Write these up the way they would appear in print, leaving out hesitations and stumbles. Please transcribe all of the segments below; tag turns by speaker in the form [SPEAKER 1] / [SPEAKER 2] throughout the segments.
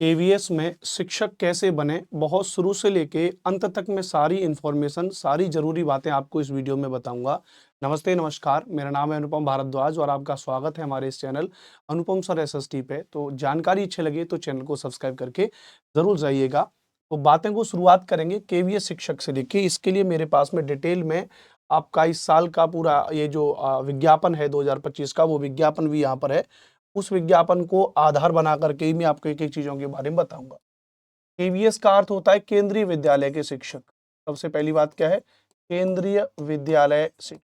[SPEAKER 1] KVS में शिक्षक कैसे बने, बहुत शुरू से लेके अंत तक मैं सारी इन्फॉर्मेशन, सारी ज़रूरी बातें आपको इस वीडियो में बताऊँगा। नमस्ते, नमस्कार, मेरा नाम है अनुपम भारद्वाज और आपका स्वागत है हमारे इस चैनल अनुपम सर एसएसटी पे। तो जानकारी अच्छी लगे तो चैनल को सब्सक्राइब करके ज़रूर जाइएगा। तो बातें को शुरुआत करेंगे केवीएस शिक्षक से। देखिए, इसके लिए मेरे पास में डिटेल में आपका इस साल का पूरा ये जो विज्ञापन है 2025 का, वो विज्ञापन भी यहाँ पर है। उस विज्ञापन को आधार बना करके ही मैं आपको एक-एक चीज़ों के बारे में बताऊँगा। केवीएस का अर्थ होता है केंद्रीय विद्यालय के शिक्षक। सबसे पहली बात क्या है? केंद्रीय विद्यालय शिक्षक।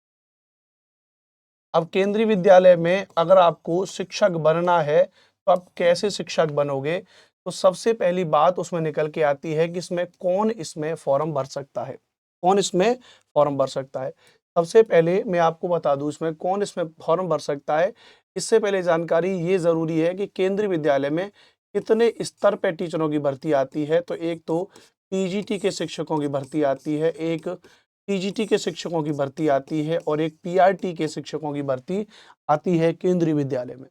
[SPEAKER 1] अब केंद्रीय विद्यालय में अगर आपको शिक्षक बनना है, तो आप कैसे शिक्षक बनोगे? तो सबसे पहली बात उसमें निकल के आती है कि कौन इसमें फॉर्म भर सकता है? कौन इसमें फॉर्म भर सकता है? सबसे पहले मैं आपको बता दूँ इसमें कौन इसमें फॉर्म भर सकता है। इससे पहले जानकारी ये ज़रूरी है कि केंद्रीय विद्यालय में कितने स्तर पे टीचरों की भर्ती आती है। तो एक तो टीजीटी के शिक्षकों की भर्ती आती है, एक टीजीटी के शिक्षकों की भर्ती आती है और एक पीआरटी के शिक्षकों की भर्ती आती है केंद्रीय विद्यालय में।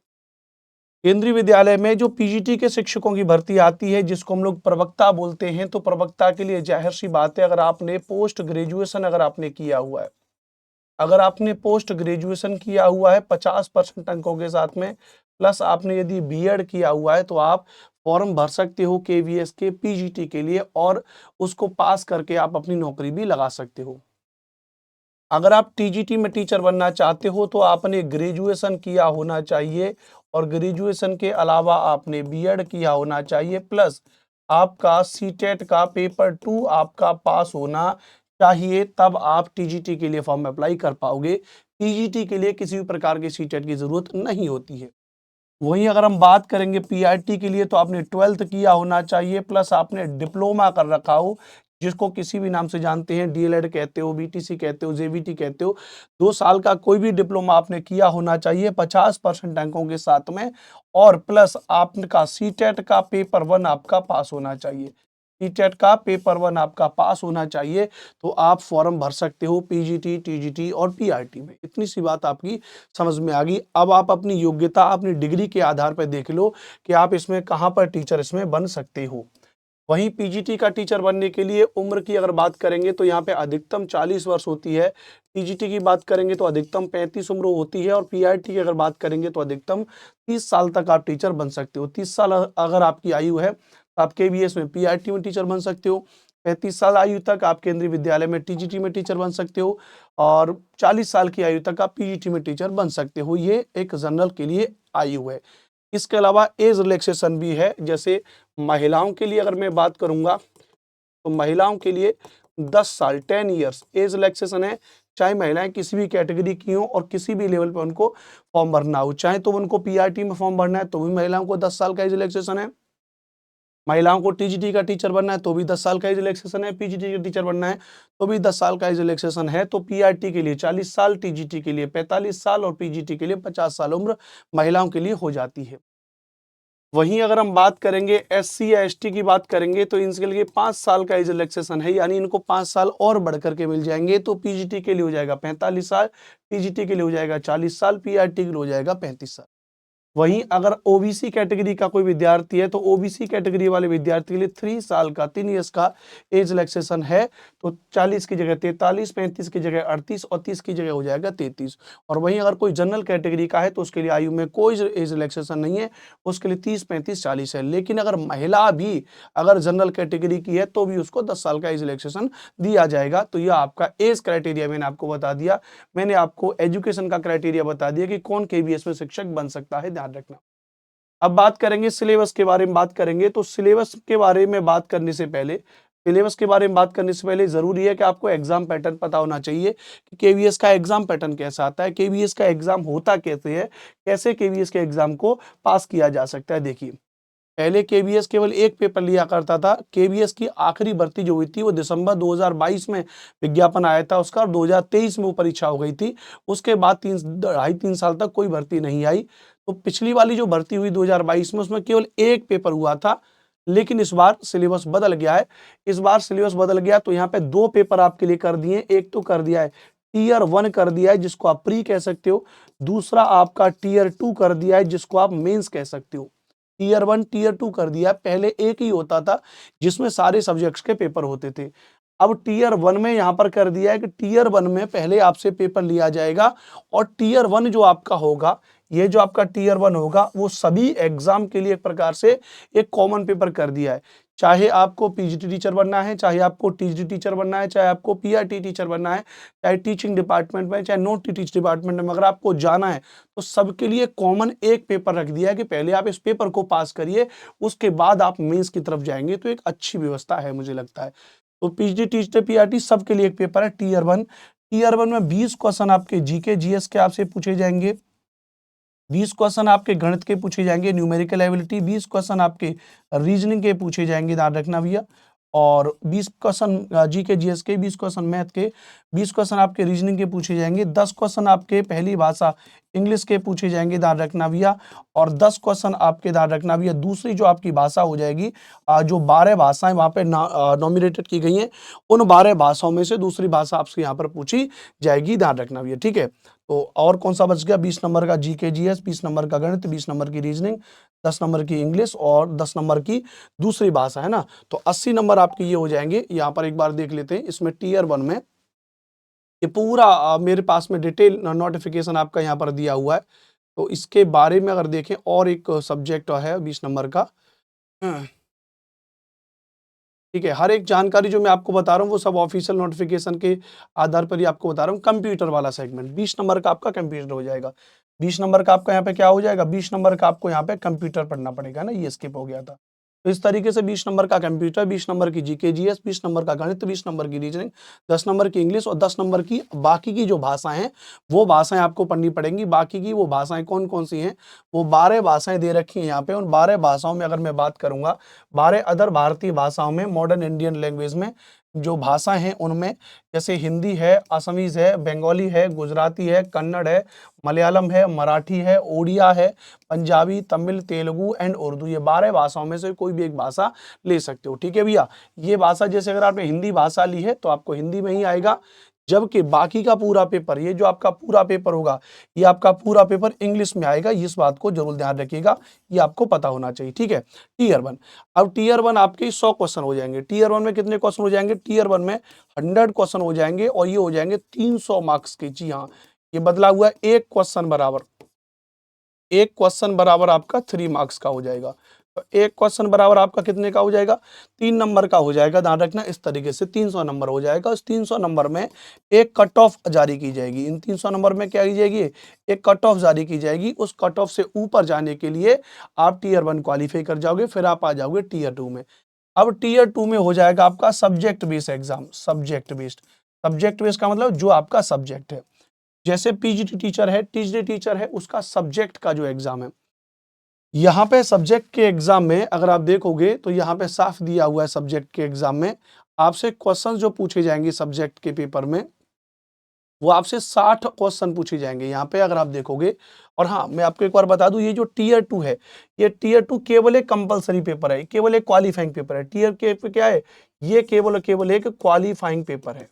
[SPEAKER 1] केंद्रीय विद्यालय में जो पीजीटी के शिक्षकों की भर्ती आती है, जिसको हम लोग प्रवक्ता बोलते हैं, तो प्रवक्ता के लिए जाहिर सी बात है, अगर आपने पोस्ट ग्रेजुएशन अगर आपने किया हुआ है, अगर आपने पोस्ट ग्रेजुएशन किया हुआ है 50% अंकों के साथ में, प्लस आपने यदि बीएड किया हुआ है, तो आप फॉर्म भर सकते हो केवीएस के पीजीटी के लिए और उसको पास करके आप अपनी नौकरी भी लगा सकते हो। अगर आप टीजीटी में टीचर बनना चाहते हो तो आपने ग्रेजुएशन किया होना चाहिए और ग्रेजुएशन के अलावा आपने बीएड किया होना चाहिए, प्लस आपका सीटेट का पेपर 2 आपका पास होना चाहिए, तब आप टीजीटी के लिए फॉर्म अप्लाई कर पाओगे। पीजीटी के लिए किसी भी प्रकार की सीटेट की जरूरत नहीं होती है। वहीं अगर हम बात करेंगे पीआरटी के लिए, तो आपने 12th किया होना चाहिए, प्लस आपने डिप्लोमा कर रखा हो, जिसको किसी भी नाम से जानते हैं, डीएलएड कहते हो, बीटीसी कहते हो, जेबीटी कहते हो। 2 साल का कोई भी डिप्लोमा आपने किया होना चाहिए 50% अंकों के साथ में, और प्लस आपका सीटेट का पेपर 1 आपका पास होना चाहिए। सीटेट का पेपर 1 आपका पास होना चाहिए, तो आप फॉर्म भर सकते हो पीजीटी, टीजीटी और पीआरटी में। इतनी सी बात आपकी समझ में आ गई। अब आप अपनी योग्यता, अपनी डिग्री के आधार पर देख लो कि आप इसमें कहाँ पर टीचर इसमें बन सकते हो। वहीं पीजीटी का टीचर बनने के लिए उम्र की अगर बात करेंगे, तो यहाँ पे अधिकतम 40 वर्ष होती है। टीजीटी की बात करेंगे तो अधिकतम 35 उम्र होती है और पीआरटी की अगर बात करेंगे तो अधिकतम 30 साल तक आप टीचर बन सकते हो। 30 साल अगर आपकी आयु है, तो आप केवीएस में पीआरटी में टीचर बन सकते हो। 35 साल आयु तक आप केंद्रीय विद्यालय में टीजीटी में टीचर बन सकते हो और 40 साल की आयु तक आप पीजीटी में टीचर बन सकते हो। ये एक जनरल के लिए आयु है। इसके अलावा एज रिलैक्सेशन भी है। जैसे महिलाओं के लिए अगर मैं बात करूंगा, तो महिलाओं के लिए 10 साल 10 इयर्स एज रिलैक्सेशन है। चाहे महिलाएं किसी भी कैटेगरी की हों और किसी भी लेवल पर उनको फॉर्म भरना हो, चाहे तो उनको पीआरटी में फॉर्म भरना है तो भी महिलाओं को 10 साल का एज रिलैक्सेशन है। महिलाओं को टीजीटी का टीचर बनना है तो भी 10 साल का एज रिलैक्सेशन है। पीजीटी का टीचर बनना है तो भी 10 साल का एज रिलैक्सेशन है। तो पीआरटी के लिए 40 साल, टीजीटी के लिए 45 साल और पीजीटी के लिए 50 साल उम्र महिलाओं के लिए हो जाती है। वहीं अगर हम बात करेंगे एससी या एसटी की बात करेंगे, तो इनके लिए 5 साल का एज रिलैक्सेशन है, यानी इनको 5 साल और बढ़ करके मिल जाएंगे। तो पीजीटी के लिए हो जाएगा 45 साल, टीजीटी के लिए हो जाएगा 40 साल, पीआरटी के लिए हो जाएगा 35 साल। वहीं अगर ओबीसी कैटेगरी का कोई विद्यार्थी है, तो ओबीसी कैटेगरी वाले विद्यार्थी के लिए 3 साल का 3 इयर्स का एज रिलैक्सेशन है। तो 40 की जगह 43, 35 की जगह 38 और 30 की जगह हो जाएगा 33। और वहीं अगर कोई जनरल कैटेगरी का है, तो उसके लिए आयु में कोई एज रिलैक्सेशन नहीं है, उसके लिए 30, 35, 40 है। लेकिन अगर महिला भी अगर जनरल कैटेगरी की है, तो भी उसको 10 साल का एज रिलैक्सेशन दिया जाएगा। तो यह आपका एज क्राइटेरिया मैंने आपको बता दिया। मैंने आपको एजुकेशन का क्राइटेरिया बता दिया कि कौन केवीएस में शिक्षक बन सकता है, ध्यान रखना। अब बात करेंगे सिलेबस के बारे में बात करेंगे, तो सिलेबस के बारे में बात करने से पहले जरूरी है कि आपको एग्जाम पैटर्न पता होना चाहिए कि केवीएस का एग्जाम पैटर्न कैसा आता है, केवीएस का एग्जाम होता कैसे है, कैसे केवीएस के एग्जाम को पास किया जा सकता है। देखिए, पहले केवीएस केवल एक पेपर लिया करता था। केवीएस की आखिरी भर्ती जो हुई थी वो दिसंबर 2022 में विज्ञापन आया था उसका, और 2023 में वो परीक्षा हो गई थी। उसके बाद 2.5-3 साल तक कोई भर्ती नहीं आई। तो पिछली वाली जो भर्ती हुई 2022 में, उसमें केवल एक पेपर हुआ था। लेकिन इस बार सिलेबस बदल गया है। तो यहाँ पे 2 पेपर आपके लिए कर दिए। एक तो कर दिया है टीयर 1 कर दिया है, जिसको आप प्री कह सकते हो। दूसरा आपका टीयर 2 कर दिया है, जिसको आप मेंस कह सकते हो। टीयर 1 टीयर 2 कर दिया। पहले एक ही होता था जिसमें सारे सब्जेक्ट्स के पेपर होते थे। अब टीयर 1 में यहाँ पर कर दिया है कि टीयर 1 में पहले आपसे पेपर लिया जाएगा और टीयर 1 जो आपका होगा, ये जो आपका टीयर 1 होगा वो सभी एग्जाम के लिए एक प्रकार से एक कॉमन पेपर कर दिया है। चाहे आपको पीजीटी टीचर बनना है, चाहे आपको टीजी टीचर बनना है, चाहे आपको पीआरटी टीचर बनना है, चाहे टीचिंग डिपार्टमेंट में, चाहे नॉन टीचिंग डिपार्टमेंट में अगर आपको जाना है तो सबके लिए कॉमन एक पेपर रख दिया है कि पहले आप इस पेपर को पास करिए, उसके बाद आप मेंस की तरफ जाएंगे। तो एक अच्छी व्यवस्था है मुझे लगता है। तो पीजीटी टीचर पीआरटी सबके लिए एक पेपर है टीयर 1। टीयर 1 में 20 क्वेश्चन आपके जीके जीएस के आपसे पूछे जाएंगे, 20 क्वेश्चन आपके गणित के पूछे जाएंगे, न्यूमेरिकल एबिलिटी, 20 क्वेश्चन आपके रीजनिंग के पूछे जाएंगे, ध्यान रखना भैया। और 20 क्वेश्चन जीके जीएस के, 20 क्वेश्चन मैथ के, 20 क्वेश्चन आपके रीजनिंग के पूछे जाएंगे, 10 क्वेश्चन आपके पहली भाषा इंग्लिश के पूछे जाएंगे, ध्यान रखना भैया। और 10 क्वेश्चन आपके, ध्यान रखना भैया, दूसरी जो आपकी भाषा हो जाएगी, जो 12 भाषाएं वहां पे नॉमिनेटेड की गई हैं, उन 12 भाषाओं में से दूसरी भाषा आपसे यहाँ पर पूछी जाएगी, ध्यान रखना भैया, ठीक है। तो और कौन सा बच गया, 20 नंबर का जीके जीएस, 20 नंबर का गणित, 20 नंबर की रीजनिंग, 10 नंबर की इंग्लिश और 10 नंबर की दूसरी भाषा, है ना। तो 80 नंबर आपके ये हो जाएंगे। यहाँ पर एक बार देख लेते हैं, इसमें टीयर 1 में ये पूरा मेरे पास में डिटेल नोटिफिकेशन आपका यहाँ पर दिया हुआ है। तो इसके बारे में अगर देखें, और एक सब्जेक्ट है 20 नंबर का, ठीक है। हर एक जानकारी जो मैं आपको बता रहा हूँ वो सब ऑफिशियल नोटिफिकेशन के आधार पर ही आपको बता रहा हूँ। कंप्यूटर वाला सेगमेंट 20 नंबर का आपका कंप्यूटर हो जाएगा। 20 नंबर का आपका यहाँ पे क्या हो जाएगा, 20 नंबर का आपको यहाँ पे कंप्यूटर पढ़ना पड़ेगा ना, ये स्किप हो गया था। तो इस तरीके से 20 नंबर का कंप्यूटर, 20 नंबर की जीके जीएस, 20 नंबर का गणित, 20 नंबर की रीजनिंग, 10 नंबर की इंग्लिश और 10 नंबर की बाकी की जो भाषाएं हैं वो भाषाएं आपको पढ़नी पड़ेंगी। बाकी की वो भाषाएं कौन कौन सी हैं, वो 12 भाषाएं दे रखी हैं यहाँ पे। उन 12 भाषाओं में अगर मैं बात करूंगा, 12 अदर भारतीय भाषाओं में, मॉडर्न इंडियन लैंग्वेज में जो भाषा हैं उनमें जैसे हिंदी है, असमीज है, बंगाली है, गुजराती है, कन्नड़ है, मलयालम है, मराठी है, ओडिया है, पंजाबी, तमिल, तेलुगु एंड उर्दू, ये 12 भाषाओं में से कोई भी एक भाषा ले सकते हो, ठीक है भैया। ये भाषा जैसे अगर आपने हिंदी भाषा ली है तो आपको हिंदी में ही आएगा, जबकि बाकी का पूरा पेपर, ये जो आपका पूरा पेपर होगा, ये आपका पूरा पेपर इंग्लिश में आएगा। इस बात को जरूर ध्यान रखिएगा, ये आपको पता होना चाहिए, ठीक है। टीयर 1, अब टीयर 1 आपके 100 क्वेश्चन हो जाएंगे। टीयर 1 में कितने क्वेश्चन हो जाएंगे, टीयर 1 में 100 क्वेश्चन हो जाएंगे और ये हो जाएंगे 300 मार्क्स के। जी हाँ, ये बदला हुआ है, एक क्वेश्चन बराबर आपका 3 मार्क्स का हो जाएगा। तो एक क्वेश्चन बराबर आपका कितने का हो जाएगा, 3 नंबर का हो जाएगा। ध्यान रखना, इस तरीके से 300 नंबर हो जाएगा। उस 300 नंबर में एक कट ऑफ जारी की जाएगी। इन 300 नंबर में क्या की जाएगी, एक कट ऑफ जारी की जाएगी। उस कट ऑफ से ऊपर जाने के लिए आप टीयर 1 क्वालिफाई कर जाओगे, फिर आप आ जाओगे टीयर 2 में। अब टीयर 2 में हो जाएगा आपका subject based exam. Subject based का मतलब जो आपका सब्जेक्ट है, जैसे पीजीटी टीचर है, टीजीटी टीचर है, उसका सब्जेक्ट का जो एग्जाम है, यहाँ पे सब्जेक्ट के एग्जाम में अगर आप देखोगे तो यहाँ पे साफ दिया हुआ है, सब्जेक्ट के एग्जाम में आपसे क्वेश्चन जो पूछे जाएंगे सब्जेक्ट के पेपर में, वो आपसे 60 क्वेश्चन पूछे जाएंगे यहाँ पे अगर आप देखोगे। और हाँ, मैं आपको एक बार बता दूं, ये जो टीयर 2 है, ये टीयर 2 केवल एक कंपलसरी पेपर है, केवल एक क्वालिफाइंग पेपर है। टीयर के क्या है, ये केवल एक क्वालिफाइंग पेपर है।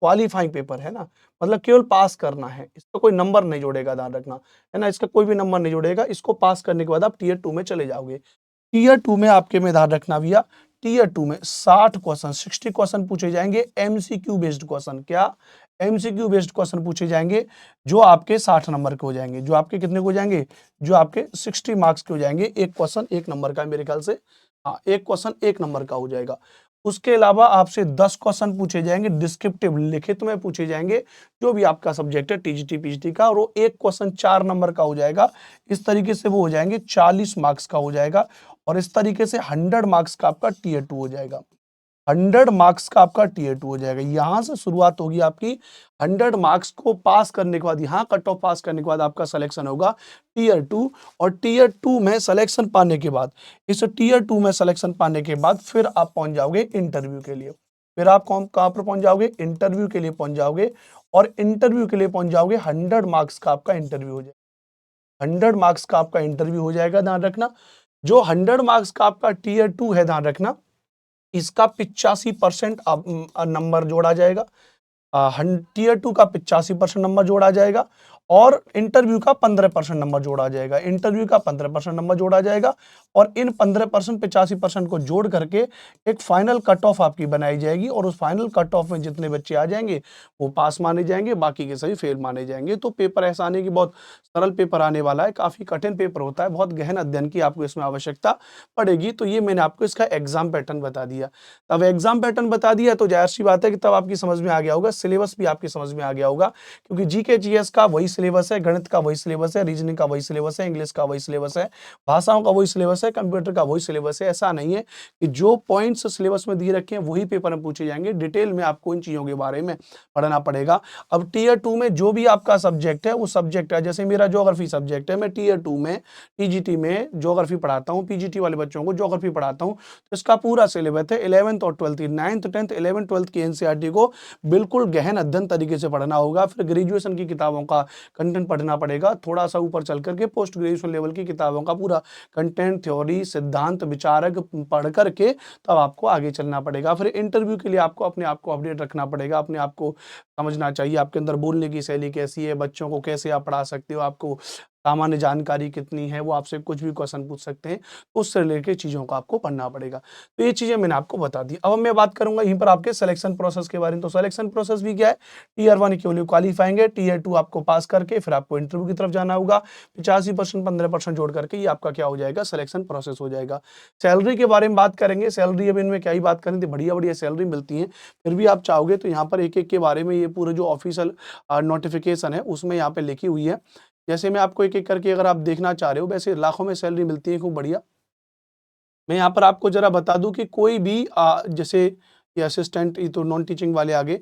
[SPEAKER 1] क्वालिफाइंग पेपर है ना, मतलब केवल पास करना है, इसका कोई नंबर नहीं जोड़ेगा, ध्यान रखना, है ना, इसका कोई भी नंबर नहीं जोड़ेगा। इसको पास करने के बाद आप टीयर 2 में चले जाओगे। टीयर 2 में आपके में ध्यान रखना भैया, टीयर 2 में 60 क्वेश्चन पूछे जाएंगे, एमसीक्यू बेस्ड क्वेश्चन। क्या, एमसीक्यू बेस्ड क्वेश्चन पूछे जाएंगे जो आपके 60 नंबर के हो जाएंगे। जो आपके कितने हो जाएंगे, जो आपके 60 मार्क्स के हो जाएंगे। एक क्वेश्चन 1 नंबर का, मेरे ख्याल से हाँ, एक क्वेश्चन 1 नंबर का हो जाएगा। उसके अलावा आपसे 10 क्वेश्चन पूछे जाएंगे, डिस्क्रिप्टिव लिखित में पूछे जाएंगे, जो भी आपका सब्जेक्ट है टीजीटी पीजीटी का, और वो एक क्वेश्चन 4 नंबर का हो जाएगा। इस तरीके से वो हो जाएंगे 40 मार्क्स का हो जाएगा। और इस तरीके से 100 मार्क्स का आपका टीयर 2 हो जाएगा। 100 मार्क्स का आपका टीयर 2 हो जाएगा। यहां से शुरुआत होगी आपकी। 100 मार्क्स को पास करने के बाद, यहाँ कट ऑफ पास करने के बाद आपका सिलेक्शन होगा टीयर 2। और टीयर 2 में सिलेक्शन पाने के बाद, इस टीयर 2 में सिलेक्शन पाने के बाद फिर आप पहुंच जाओगे इंटरव्यू के लिए। फिर आप कहाँ पर पहुंच जाओगे, इंटरव्यू के लिए पहुंच जाओगे। और इंटरव्यू के लिए पहुंच जाओगे, 100 मार्क्स का आपका इंटरव्यू हो जाएगा। 100 मार्क्स का आपका इंटरव्यू हो जाएगा, ध्यान रखना। जो 100 मार्क्स का आपका टीयर 2 है, ध्यान रखना, इसका 85% नंबर जोड़ा जाएगा। टीयर 2 का 85% नंबर जोड़ा जाएगा। और इंटरव्यू का 15% नंबर जोड़ा जाएगा, इंटरव्यू का 15% नंबर जोड़ा जाएगा और इन 15% 85% को जोड़ करके एक फाइनल कट ऑफ आपकी बनाई जाएगी और उस फाइनल कट ऑफ में जितने बच्चे आ जाएंगे वो पास माने जाएंगे, बाकी के सभी फेल माने जाएंगे। तो पेपर ऐसा नहीं कि बहुत सरल पेपर आने वाला है, काफी कठिन पेपर होता है, बहुत गहन अध्ययन की आपको इसमें आवश्यकता पड़ेगी। तो ये मैंने आपको इसका एग्जाम पैटर्न बता दिया। अब एग्जाम पैटर्न बता दिया तो जाहिर सी बात है कि तब आपकी समझ में आ गया होगा, सिलेबस भी आपकी समझ में आ गया होगा, क्योंकि जीके जीएस का वही सिलेबस है, गणित का वही सिलेबस है, रीजनिंग का वही सिलेबस है, इंग्लिश का वही सिलेबस है, भाषाओं का वही सिलेबस है, कंप्यूटर का वही सिलेबस है। ऐसा नहीं है कि जो पॉइंट्स सिलेबस में दिए रखे हैं वही पेपर में पूछे जाएंगे, डिटेल में आपको इन चीजों के बारे में पढ़ना पड़ेगा। अब टीयर 2 में जो भी आपका सब्जेक्ट है वो सब्जेक्ट है, जैसे मेरा ज्योग्राफी सब्जेक्ट है, मैं टीयर 2 में टीजीटी में ज्योग्राफी पढ़ाता हूँ, पीजीटी वाले बच्चों को ज्योग्राफी पढ़ाता हूँ। तो इसका पूरा सिलेबस है 11th और 12th, 9th 10th 11th 12th की एनसीईआरटी को बिल्कुल गहन अध्ययन तरीके से पढ़ना होगा। फिर ग्रेजुएशन की किताबों का कंटेंट पढ़ना पड़ेगा, थोड़ा सा ऊपर चल करके पोस्ट ग्रेजुएशन लेवल की किताबों का पूरा कंटेंट, थ्योरी, सिद्धांत, विचारक पढ़ करके तब आपको आगे चलना पड़ेगा। फिर इंटरव्यू के लिए आपको अपने आप को अपडेट रखना पड़ेगा, अपने आप को समझना चाहिए आपके अंदर बोलने की शैली कैसी है, बच्चों को कैसे आप पढ़ा सकते हो, आपको सामान्य जानकारी कितनी है, वो आपसे कुछ भी क्वेश्चन पूछ सकते हैं, तो उससे रिलेटेड चीज़ों को आपको पढ़ना पड़ेगा। तो ये चीज़ें मैंने आपको बता दी। अब मैं बात करूंगा यहीं पर आपके सिलेक्शन प्रोसेस के बारे में। तो सिलेक्शन प्रोसेस भी क्या है, टीयर 1 के लिए क्वालिफाइंग है, टीयर 2 आपको पास करके फिर आपको इंटरव्यू की तरफ जाना होगा, 85% 15% जोड़ करके ये आपका क्या हो जाएगा, सिलेक्शन प्रोसेस हो जाएगा। सैलरी के बारे में बात करेंगे, सैलरी अब इनमें क्या ही बात करें, बढ़िया बढ़िया सैलरी मिलती है। फिर भी आप चाहोगे तो यहाँ पर एक एक के बारे में ये पूरे जो ऑफिशियल नोटिफिकेशन है उसमें यहाँ पे लिखी हुई है। जैसे मैं आपको एक एक करके अगर आप देखना चाह रहे हो, वैसे लाखों में सैलरी मिलती है, खूब बढ़िया। मैं यहाँ पर आपको जरा बता दूं कि कोई भी जैसे ये असिस्टेंट, ये तो नॉन टीचिंग वाले आगे,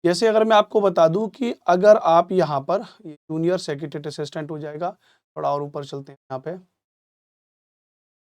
[SPEAKER 1] जैसे अगर मैं आपको बता दूं कि अगर आप यहाँ पर जूनियर सेक्रेटरी असिस्टेंट हो जाएगा, थोड़ा और ऊपर चलते हैं यहाँ पे।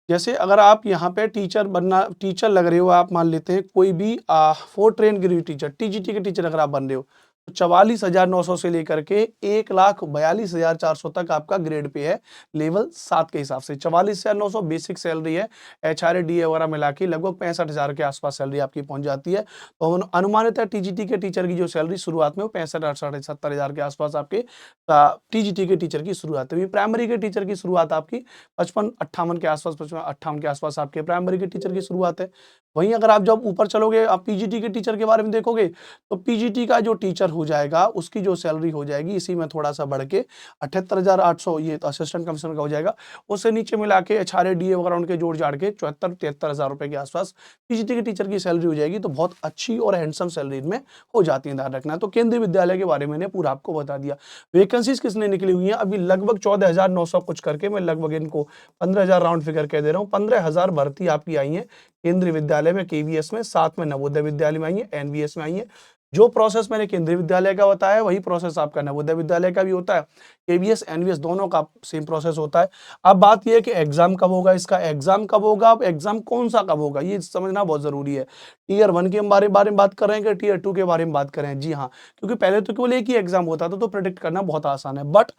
[SPEAKER 1] जैसे अगर आप यहाँ पे टीचर बनना, टीचर लग रहे हो आप, मान लेते हैं कोई भी 4 ट्रेन ग्रेजुएट टीचर, टीजीटी के टीचर अगर आप बन रहे हो, तो 44,900 से लेकर के 1,42,400 तक आपका ग्रेड पे है, लेवल 7 के हिसाब से। 44,900 बेसिक सैलरी है, एचआरए डीए वगैरह मिला के लगभग 65,000 के आसपास सैलरी आपकी पहुंच जाती है। तो अनुमानित है टीजीटी के टीचर की जो सैलरी शुरुआत में वो 65,000 से 70,000 के आसपास आपके टीजीटी के टीचर की शुरुआत है। प्राइमरी के टीचर की शुरुआत आपकी 55-58 के आसपास, 55-58 के आसपास आपके प्राइमरी के टीचर की शुरुआत है। वहीं अगर आप जब ऊपर चलोगे, आप पीजीटी के टीचर के बारे में देखोगे, तो पीजीटी का जो टीचर हो जाएगा उसकी जो सैलरी हो जाएगी इसी में थोड़ा सा बढ़ के 78,800, ये तो असिस्टेंट कमिश्नर का हो जाएगा। उससे नीचे मिला के एचआरए डीए वगैरह उनके जोड़ जाड़ के 74-73,000 रुपए के आसपास पीजीटी के टीचर की सैलरी हो जाएगी। तो बहुत अच्छी और हैंडसम सैलरी में हो जाती है, ध्यान रखना। तो केंद्रीय विद्यालय के बारे में मैंने पूरा आपको बता दिया। वैकेंसीज किसने निकली हुई हैं, अभी लगभग 14,900 कुछ करके, मैं लगभग इनको 15,000 राउंड फिगर कह दे रहा हूँ। 15,000 भर्ती आपकी आई है केंद्रीय विद्यालय में, केवीएस में, साथ में नवोदय विद्यालय में आई है, एनवीएस में आई है। जो प्रोसेस मैंने केंद्रीय विद्यालय का बताया वही प्रोसेस आपका नवोदय विद्यालय का भी होता है, केवीएस एनवीएस दोनों का सेम प्रोसेस होता है। अब बात यह है कि एग्जाम कब होगा, इसका एग्जाम कब होगा, अब एग्जाम कौन सा कब होगा ये समझना बहुत जरूरी है। टीयर 1 के बारे में बात कर रहे हैं कि टीयर 2 के बारे में बात कर रहे हैं? जी हाँ, क्योंकि पहले तो केवल एक ही एग्जाम होता था तो प्रेडिक्ट करना बहुत आसान है, बट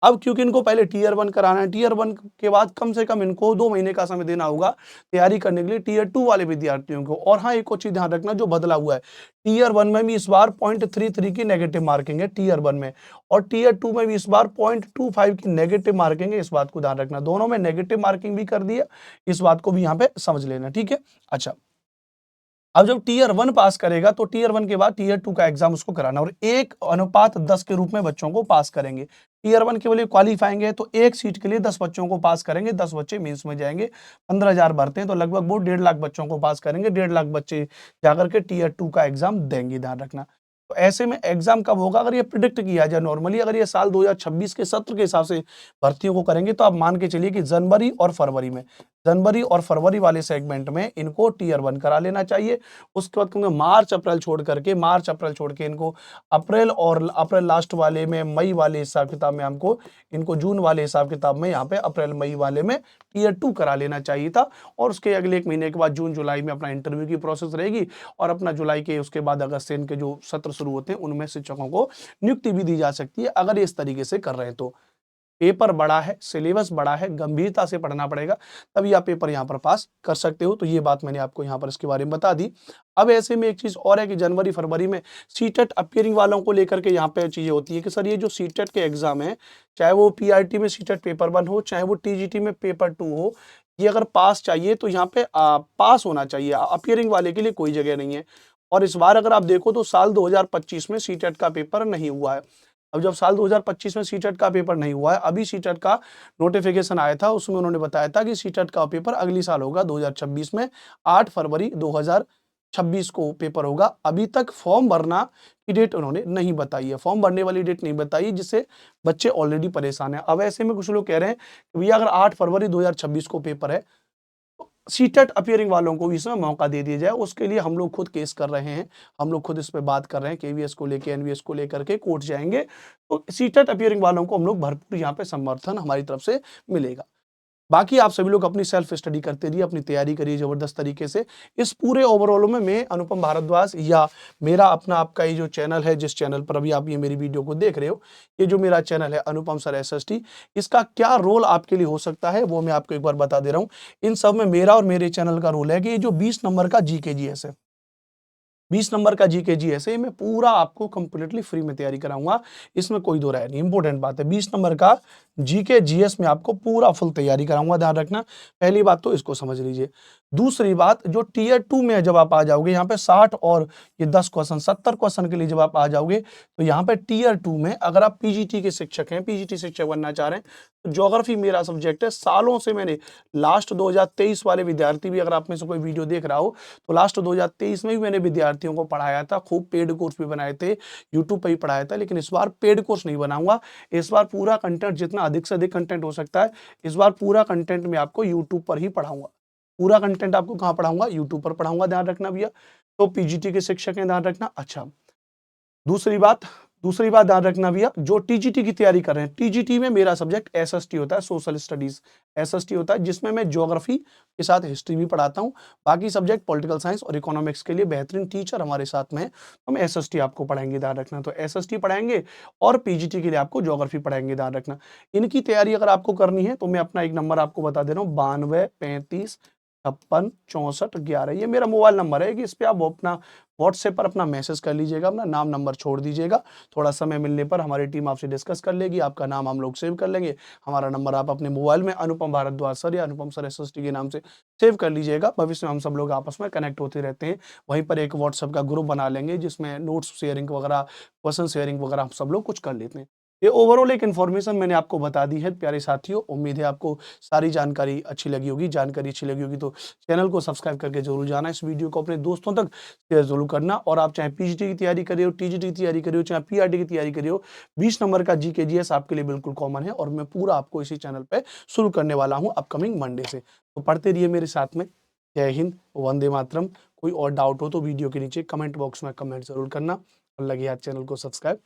[SPEAKER 1] अब क्योंकि इनको पहले टीयर 1 कराना है, टीयर 1 के बाद कम से कम इनको 2 महीने का समय देना होगा तैयारी करने के लिए टीयर 2 वाले विद्यार्थियों को। और हाँ, एक और चीज ध्यान रखना जो बदला हुआ है, टीयर 1 में भी इस बार 0.33 की नेगेटिव मार्किंग है टीयर 1 में, और टीयर 2 में भी इस बार 0.25 की नेगेटिव मार्किंग है। इस बात को ध्यान रखना, दोनों में नेगेटिव मार्किंग भी कर दी है, इस बात को भी यहाँ पे समझ लेना, ठीक है। अच्छा, अब जब टीयर 1 पास करेगा तो टीयर 1 के बाद टीयर 2 का एग्जाम उसको कराना, और 1:10 के रूप में बच्चों को पास करेंगे। टीयर 1 के लिए क्वालिफाइंग है तो एक सीट के लिए 10 बच्चों को पास करेंगे, 10 बच्चे मेंस में जाएंगे, 15,000 भरते हैं तो लगभग वो 1.5 लाख बच्चों को पास करेंगे, 1.5 लाख बच्चे जाकर के टीयर 2 का एग्जाम देंगे, ध्यान रखना। तो ऐसे में एग्जाम कब होगा, अगर ये प्रिडिक्ट किया जाए नॉर्मली, अगर ये साल 2026 के सत्र के हिसाब से भर्तियों को करेंगे तो आप मान के चलिए कि जनवरी और फरवरी में, जनवरी और फरवरी वाले सेगमेंट में इनको टीयर 1 करा लेना चाहिए। उसके बाद क्योंकि मार्च अप्रैल छोड़ के इनको अप्रैल लास्ट वाले में, मई वाले हिसाब किताब में हमको इनको जून वाले हिसाब किताब में यहाँ पे अप्रैल मई वाले में टीयर 2 करा लेना चाहिए था। और उसके अगले 1 महीने के बाद जून जुलाई में अपना इंटरव्यू की प्रोसेस रहेगी, और अपना जुलाई के उसके बाद अगस्त से इनके जो सत्र शुरू होते हैं उनमें शिक्षकों को नियुक्ति भी दी जा सकती है, अगर इस तरीके से कर रहे हैं तो। पेपर बड़ा है, सिलेबस बड़ा है, गंभीरता से पढ़ना पड़ेगा, तभी आप पेपर यहाँ पर पास कर सकते हो। तो ये बात मैंने आपको यहाँ पर इसके बारे में बता दी। अब ऐसे में एक चीज़ और है कि जनवरी-फरवरी में सीटेट अपीयरिंग वालों को लेकर के यहाँ पे चीज़ें होती है कि सर ये जो सीटेट के एग्ज़ाम है, चाहे वो पीआरटी में सीटेट पेपर 1 हो, चाहे वो टीजीटी में पेपर 2 हो, ये अगर पास चाहिए तो यहाँ पे पास होना चाहिए, अपीयरिंग वाले के लिए कोई जगह नहीं है। और इस बार अगर आप देखो तो साल 2025 में सीटेट का पेपर नहीं हुआ है। अब जब साल 2025 में सीटेट का पेपर नहीं हुआ है, अभी सीटेट का नोटिफिकेशन आया था, उसमें उन्होंने बताया था कि सीटेट का पेपर अगली साल होगा 2026 में, 8 फरवरी 2026 को पेपर होगा। अभी तक फॉर्म भरना की डेट उन्होंने नहीं बताई है, फॉर्म भरने वाली डेट नहीं बताई, जिससे बच्चे ऑलरेडी परेशान हैं। अब ऐसे में कुछ लोग कह रहे हैं कि भैया अगर 8 फरवरी 2026 को पेपर है, सीटेट अपीयरिंग वालों को भी इसमें मौका दे दिया जाए। उसके लिए हम लोग खुद केस कर रहे हैं, हम लोग खुद इस पे बात कर रहे हैं, केवीएस को लेके, एनवीएस को लेकर के कोर्ट जाएंगे। तो सीटेट अपीयरिंग वालों को हम लोग भरपूर यहाँ पे समर्थन हमारी तरफ से मिलेगा। बाकी आप सभी लोग अपनी सेल्फ स्टडी करते रहिए, अपनी तैयारी करिए जबरदस्त तरीके से। इस पूरे ओवरऑल में मैं अनुपम भारद्वाज या मेरा अपना आपका ये जो चैनल है, जिस चैनल पर अभी आप ये मेरी वीडियो को देख रहे हो, ये जो मेरा चैनल है अनुपम सर एसएसटी, इसका क्या रोल आपके लिए हो सकता है वो मैं आपको एक बार बता दे रहा हूँ। इन सब में मेरा और मेरे चैनल का रोल है कि ये जो 20 नंबर का जीके जीएस है, 20 नंबर का जीके जीएस है, मैं पूरा आपको कंप्लीटली फ्री में तैयारी कराऊंगा, इसमें कोई दो राय नहीं। इंपॉर्टेंट बात है, 20 नंबर का जीके जीएस में आपको पूरा फुल तैयारी कराऊंगा, ध्यान रखना। पहली बात तो इसको समझ लीजिए। दूसरी बात, जो टीयर 2 में जब आप आ जाओगे, यहाँ पे 60 और ये 10 क्वेश्चन, 70 क्वेश्चन के लिए जब आप आ जाओगे, तो यहाँ पे टीयर 2 में अगर आप पीजीटी के शिक्षक हैं, पीजीटी शिक्षक बनना चाह रहे हैं, तो ज्योग्राफी मेरा सब्जेक्ट है। सालों से मैंने लास्ट 2023 वाले विद्यार्थी भी, अगर आप में से कोई वीडियो देख रहा हो, तो लास्ट 2023 में भी मैंने विद्यार्थियों को पढ़ाया था, खूब पेड कोर्स भी बनाए थे, यूट्यूब पर ही पढ़ाया था। लेकिन इस बार पेड कोर्स नहीं बनाऊंगा, इस बार पूरा कंटेंट, जितना अधिक से अधिक कंटेंट हो सकता है, इस बार पूरा कंटेंट मैं आपको यूट्यूब पर ही पढ़ाऊंगा। पूरा कंटेंट आपको कहाँ पढ़ाऊंगा? यूट्यूब पर पढ़ाऊंगा, ध्यान रखना भैया। तो पीजीटी के शिक्षक हैं, ध्यान रखना। अच्छा, दूसरी बात ध्यान रखना भैया, जो टीजीटी की तैयारी कर रहे हैं, टीजीटी में मेरा सब्जेक्ट एसएसटी होता है, सोशल स्टडीज एसएसटी होता है, जिसमें मैं ज्योग्राफी के साथ हिस्ट्री भी पढ़ाता हूँ। बाकी सब्जेक्ट पॉलिटिकल साइंस और इकोनॉमिक्स के लिए बेहतरीन टीचर हमारे साथ में है, हम एसएसटी आपको पढ़ाएंगे, ध्यान रखना। तो एसएसटी पढ़ाएंगे और पीजीटी के लिए आपको ज्योग्राफी पढ़ाएंगे, ध्यान रखना। इनकी तैयारी अगर आपको करनी है तो मैं अपना एक नंबर आपको बता दे रहा हूँ, 92 35 56 64 11। ये मेरा मोबाइल नंबर है कि इस पे आप अपना व्हाट्सएप पर अपना मैसेज कर लीजिएगा, अपना नाम नंबर छोड़ दीजिएगा। थोड़ा समय मिलने पर हमारी टीम आपसे डिस्कस कर लेगी, आपका नाम हम लोग सेव कर लेंगे, हमारा नंबर आप अपने मोबाइल में अनुपम भारद्वाज सर या अनुपम सर एसएसटी के नाम से सेव कर लीजिएगा। भविष्य में हम सब लोग आपस में कनेक्ट होते रहते हैं। वहीं पर एक व्हाट्सएप का ग्रुप बना लेंगे, जिसमें नोट्स शेयरिंग वगैरह, क्वेश्चन शेयरिंग वगैरह हम सब लोग कुछ कर लेते हैं। ये ओवरऑल एक इन्फॉर्मेशन मैंने आपको बता दी है प्यारे साथियों। उम्मीद है आपको सारी जानकारी अच्छी लगी होगी। जानकारी अच्छी लगी होगी तो चैनल को सब्सक्राइब करके जरूर जाना, इस वीडियो को अपने दोस्तों तक शेयर जरूर करना। और आप चाहे पीजीटी की तैयारी करिए हो, टीजीटी की तैयारी करिए हो, चाहे पीआरटी की तैयारी करिए हो, 20 नंबर का जीके जीएस आपके लिए बिल्कुल कॉमन है और मैं पूरा आपको इसी चैनल पे शुरू करने वाला हूँ अपकमिंग मंडे से। तो पढ़ते रहिए मेरे साथ में। जय हिंद, वंदे मातरम। कोई और डाउट हो तो वीडियो के नीचे कमेंट बॉक्स में कमेंट जरूर करना और लगे हाथ चैनल को सब्सक्राइब